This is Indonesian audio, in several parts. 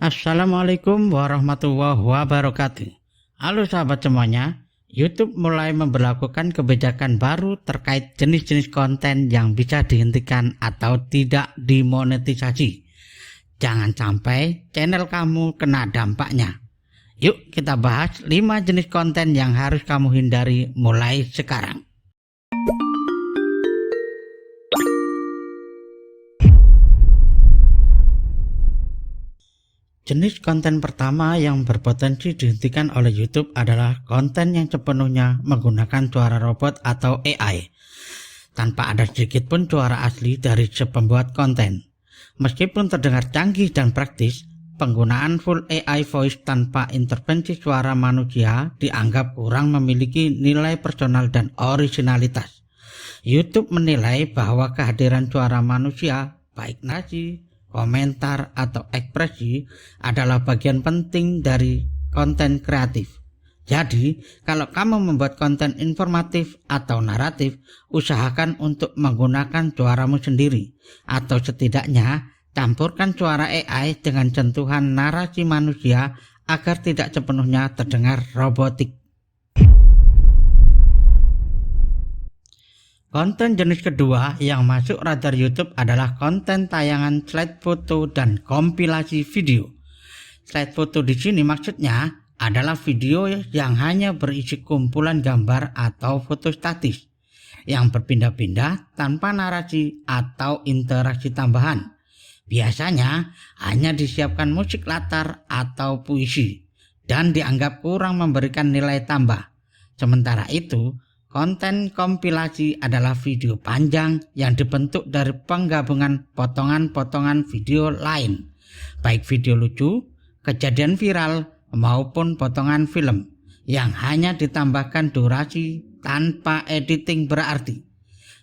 Assalamualaikum warahmatullahi wabarakatuh. Halo sahabat semuanya, YouTube mulai memberlakukan kebijakan baru terkait jenis-jenis konten yang bisa dihentikan atau tidak dimonetisasi. Jangan sampai channel kamu kena dampaknya. Yuk kita bahas 5 jenis konten yang harus kamu hindari mulai sekarang. Jenis konten pertama yang berpotensi dihentikan oleh YouTube adalah konten yang sepenuhnya menggunakan suara robot atau AI, tanpa ada sedikit pun suara asli dari si pembuat konten. Meskipun terdengar canggih dan praktis, penggunaan full AI voice tanpa intervensi suara manusia dianggap kurang memiliki nilai personal dan originalitas. YouTube menilai bahwa kehadiran suara manusia, baik narasi, komentar, atau ekspresi adalah bagian penting dari konten kreatif. Jadi, kalau kamu membuat konten informatif atau naratif, usahakan untuk menggunakan suaramu sendiri, atau setidaknya campurkan suara AI dengan sentuhan narasi manusia agar tidak sepenuhnya terdengar robotik. Konten jenis kedua yang masuk radar YouTube adalah konten tayangan slide foto dan kompilasi video. Slide foto di sini maksudnya adalah video yang hanya berisi kumpulan gambar atau foto statis yang berpindah-pindah tanpa narasi atau interaksi tambahan. Biasanya hanya disiapkan musik latar atau puisi dan dianggap kurang memberikan nilai tambah. Sementara itu, konten kompilasi adalah video panjang yang dibentuk dari penggabungan potongan-potongan video lain, baik video lucu, kejadian viral, maupun potongan film yang hanya ditambahkan durasi tanpa editing berarti.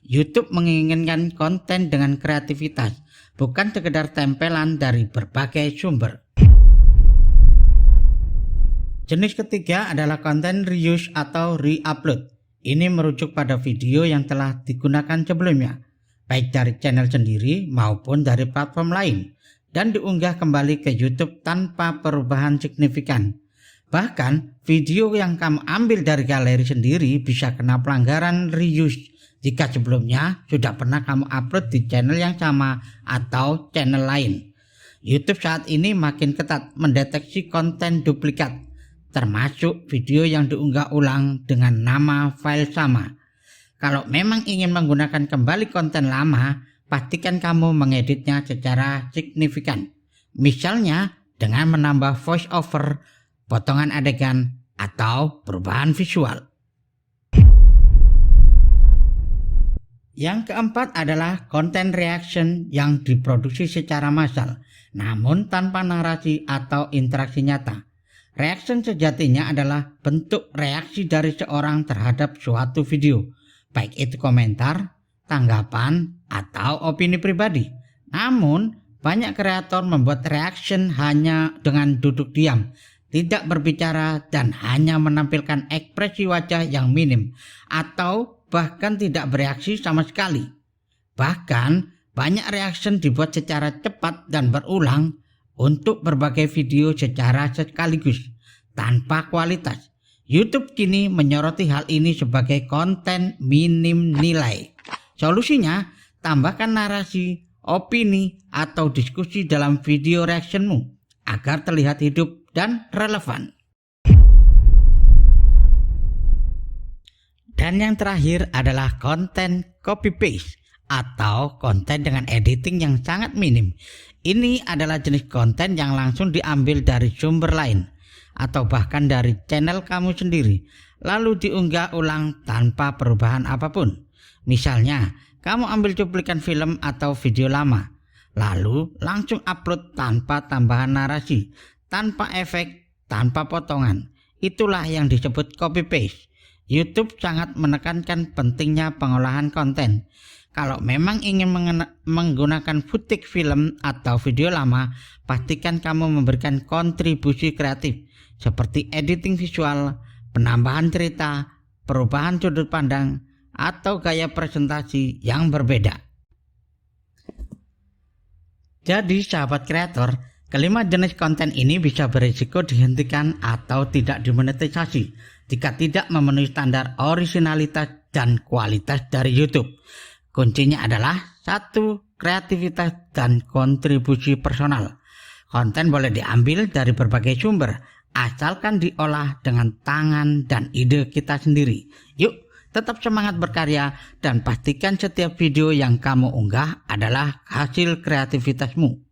YouTube menginginkan konten dengan kreativitas, bukan sekedar tempelan dari berbagai sumber. Jenis ketiga adalah konten reuse atau re-upload. Ini merujuk pada video yang telah digunakan sebelumnya, baik dari channel sendiri maupun dari platform lain, dan diunggah kembali ke YouTube tanpa perubahan signifikan. Bahkan, video yang kamu ambil dari galeri sendiri bisa kena pelanggaran reuse jika sebelumnya sudah pernah kamu upload di channel yang sama atau channel lain. YouTube saat ini makin ketat mendeteksi konten duplikat, termasuk video yang diunggah ulang dengan nama file sama. Kalau memang ingin menggunakan kembali konten lama, pastikan kamu mengeditnya secara signifikan. Misalnya dengan menambah voice over, potongan adegan, atau perubahan visual. Yang keempat adalah konten reaction yang diproduksi secara massal, namun tanpa narasi atau interaksi nyata. Reaction sejatinya adalah bentuk reaksi dari seorang terhadap suatu video, baik itu komentar, tanggapan, atau opini pribadi. Namun, banyak kreator membuat reaction hanya dengan duduk diam, tidak berbicara, dan hanya menampilkan ekspresi wajah yang minim, atau bahkan tidak bereaksi sama sekali. Bahkan, banyak reaction dibuat secara cepat dan berulang untuk berbagai video secara sekaligus, tanpa kualitas. YouTube kini menyoroti hal ini sebagai konten minim nilai. Solusinya, tambahkan narasi, opini, atau diskusi dalam video reactionmu agar terlihat hidup dan relevan. Dan yang terakhir adalah konten copy-paste atau konten dengan editing yang sangat minim. Ini adalah jenis konten yang langsung diambil dari sumber lain atau bahkan dari channel kamu sendiri, lalu diunggah ulang tanpa perubahan apapun. Misalnya, kamu ambil cuplikan film atau video lama, lalu langsung upload tanpa tambahan narasi, tanpa efek, tanpa potongan. Itulah yang disebut copy-paste. YouTube sangat menekankan pentingnya pengolahan konten. Kalau memang ingin menggunakan footage film atau video lama, pastikan kamu memberikan kontribusi kreatif seperti editing visual, penambahan cerita, perubahan sudut pandang, atau gaya presentasi yang berbeda. Jadi sahabat kreator, Kelima jenis konten ini bisa berisiko dihentikan atau tidak dimonetisasi jika tidak memenuhi standar originalitas dan kualitas dari YouTube. Kuncinya adalah 1. Kreativitas dan kontribusi personal. Konten boleh diambil dari berbagai sumber, asalkan diolah dengan tangan dan ide kita sendiri. Yuk, tetap semangat berkarya dan pastikan setiap video yang kamu unggah adalah hasil kreativitasmu.